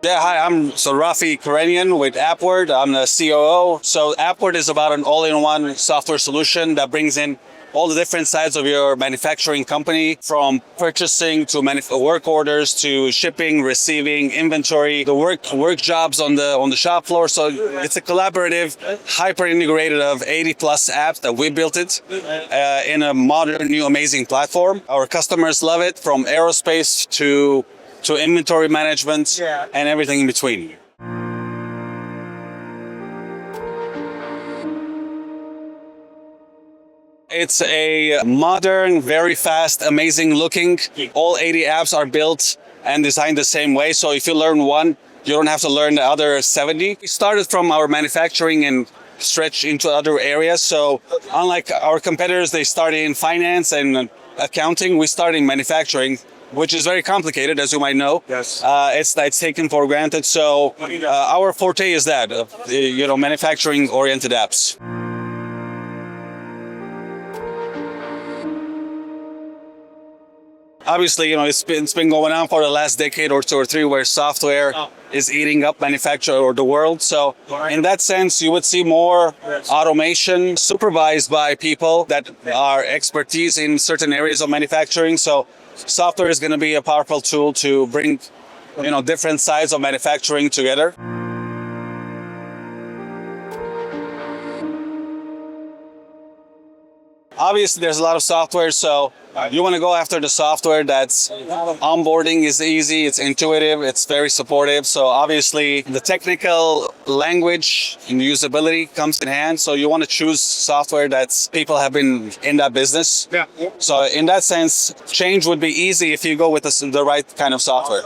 Yeah, hi, I'm Raffi Khorenian with Appward. I'm the COO. So Appward is about an all-in-one software solution that brings in all the different sides of your manufacturing company, from purchasing to work orders to shipping, receiving, inventory, the work jobs on the shop floor. So it's a collaborative, hyper integrated of 80 plus apps that we built it in a modern, new, amazing platform. Our customers love it, from aerospace to inventory management and everything in between. It's a modern, very fast, amazing looking. All 80 apps are built and designed the same way. So if you learn one, you don't have to learn the other 70. We started from our manufacturing and stretch into other areas. So unlike our competitors, they started in finance and accounting. We started in manufacturing, which is very complicated, as you might know. Yes. It's taken for granted. So our forte is that, manufacturing-oriented apps. Obviously, it's been going on for the last decade or two or three, where software is eating up manufacturing or the world. So in that sense, you would see more automation supervised by people that are expertise in certain areas of manufacturing. So software is going to be a powerful tool to bring, different sides of manufacturing together. Obviously, there's a lot of software, so you want to go after the software that's onboarding is easy, it's intuitive, it's very supportive. So obviously, the technical language and usability comes in hand. So you want to choose software that's people have been in that business. Yeah. So in that sense, change would be easy if you go with the right kind of software.